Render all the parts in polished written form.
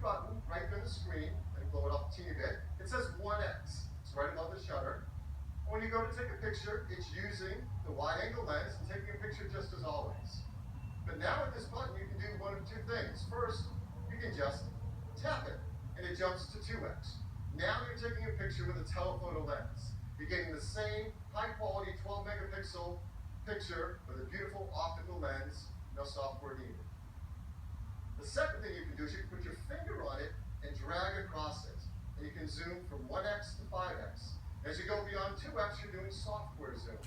button right there on the screen, and blow it up a teeny bit. It says 1x. It's right above the shutter. When you go to take a picture, it's using the wide-angle lens and taking a picture just as always. But now with this button, you can do one of two things. First, you can just tap it, and it jumps to 2x. Now you're taking a picture with a telephoto lens. You're getting the same high-quality 12-megapixel picture with a beautiful optical lens, no software needed. The second thing you can do is you can put your finger on it and drag across it. And you can zoom from 1x to 5x. As you go beyond 2x, you're doing software zoom.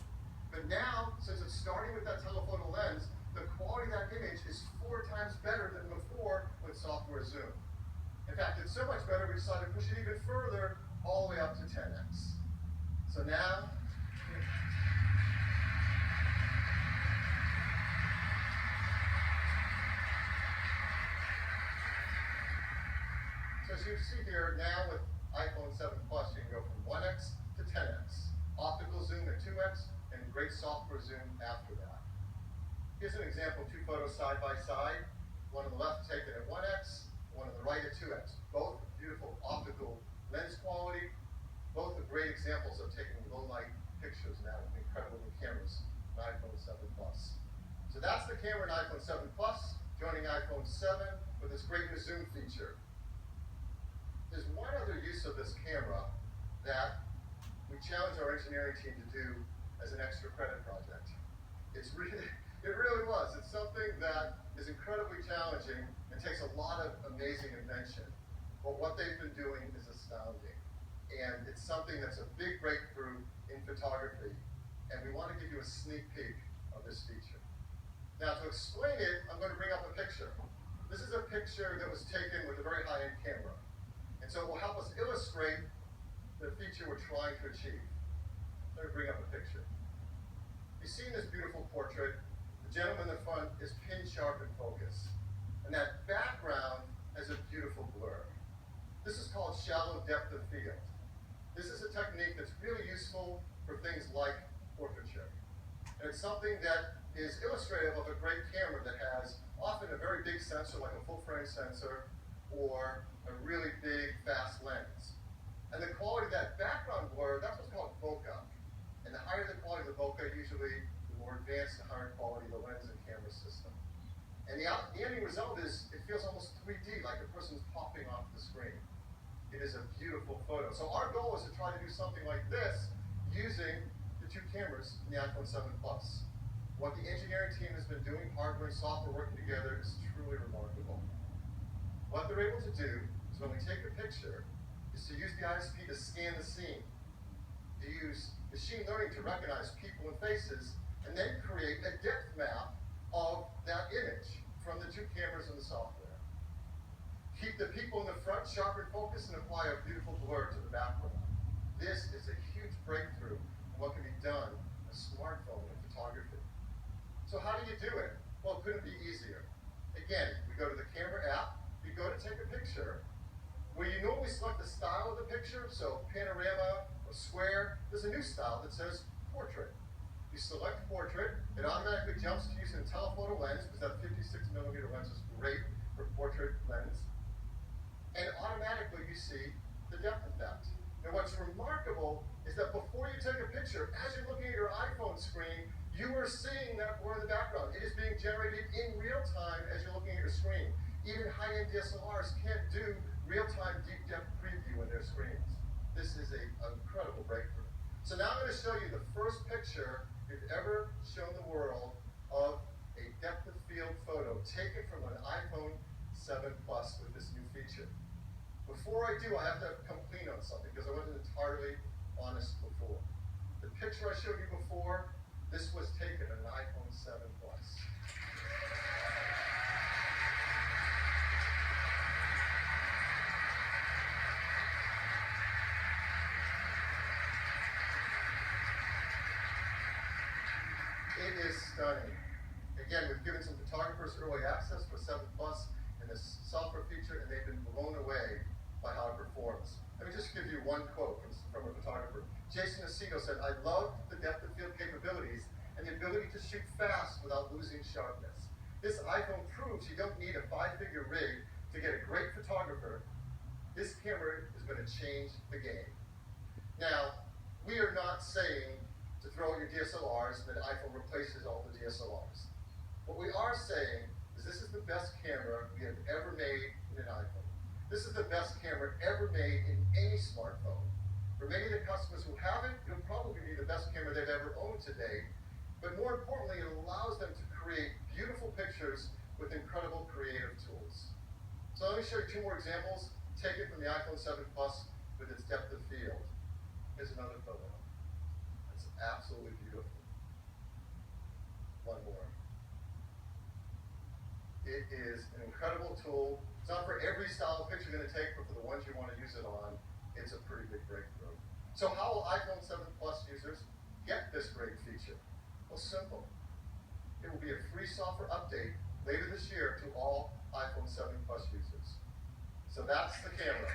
But now, since it's starting with that telephoto lens, the quality of that image is 4 times better than before with software zoom. In fact, it's so much better, we decided to push it even further, all the way up to 10x. So now, as you see here, now with iPhone 7 Plus, you can go from 1x to 10x. Optical zoom at 2x, and great software zoom after that. Here's an example, 2 photos side by side. One on the left taken at 1x, one on the right at 2x. Both beautiful optical lens quality. Both are great examples of taking low light pictures now with incredible new cameras in iPhone 7 Plus. So that's the camera in iPhone 7 Plus, joining iPhone 7 with this great new zoom feature. There's one other use of this camera that we challenged our engineering team to do as an extra credit project. It really was. It's something that is incredibly challenging and takes a lot of amazing invention. But what they've been doing is astounding. And it's something that's a big breakthrough in photography. And we want to give you a sneak peek of this feature. Now, to explain it, I'm going to bring up a picture. This is a picture that was taken with a very high-end camera. And so it will help us illustrate the feature we're trying to achieve. Let me bring up a picture. You've seen this beautiful portrait. The gentleman in the front is pin sharp in focus. And that background has a beautiful blur. This is called shallow depth of field. This is a technique that's really useful for things like portraiture. And it's something that is illustrative of a great camera that has often a very big sensor, like a full-frame sensor, or a really big, fast lens. And the quality of that background blur, that's what's called bokeh. And the higher the quality of the bokeh, usually the more advanced and higher quality the lens and camera system. And the ending result is, it feels almost 3D, like a person's popping off the screen. It is a beautiful photo. So our goal is to try to do something like this using the 2 cameras in the iPhone 7 Plus. What the engineering team has been doing, hardware and software working together, is truly remarkable. What they're able to do is when we take a picture, is to use the ISP to scan the scene, to use machine learning to recognize people and faces, and then create a depth map of that image from the 2 cameras and the software. Keep the people in the front sharp and focused and apply a beautiful blur to the background. This is a huge breakthrough in what can be done on a smartphone in photography. So how do you do it? Well, it couldn't be easier. Again, we go to the camera app, you go to take a picture, where you normally select the style of the picture, so panorama or square, there's a new style that says portrait. You select portrait, it automatically jumps to using a telephoto lens, because that 56mm lens is great for portrait lens. And automatically you see the depth effect. And what's remarkable is that before you take a picture, as you're looking at your iPhone screen, you are seeing that blur in the background. It is being generated in real time as you're looking at your screen. Even high-end DSLRs can't do real-time deep depth preview in their screens. This is an incredible breakthrough. So now I'm going to show you the first picture you've ever shown the world of a depth of field photo taken from an iPhone 7 Plus with this new feature. Before I do, I have to come clean on something because I wasn't entirely honest before. The picture I showed you before, this was taken on an iPhone 7 Plus. It is stunning. Again, we've given some photographers early access for 7 Plus and this software feature, and they've been blown away by how it performs. Let me just give you one quote from a photographer. Jason Aceto said, "I love the depth of field capabilities and the ability to shoot fast without losing sharpness. This iPhone proves you don't need a 5-figure rig to to get a great photographer, this camera is going to change the game. Now, we are not saying to throw out your DSLRs and that iPhone replaces all the DSLRs. What we are saying is this is the best camera we have ever made in an iPhone. This is the best camera ever made in any smartphone. For many of the customers who have it, it'll probably be the best camera they've ever owned today. But more importantly, it allows them to create beautiful pictures with incredible creative tools. So let me show you two more examples taken from the iPhone 7 Plus with its depth of field. Here's another photo. It's absolutely beautiful. One more. It is an incredible tool. It's not for every style of picture you're going to take, but for the ones you want to use it on, it's a pretty big breakthrough. So how will iPhone 7 Plus users get this great feature? Well, simple. It will be a free software update later this year to all iPhone 7 Plus users. So that's the camera.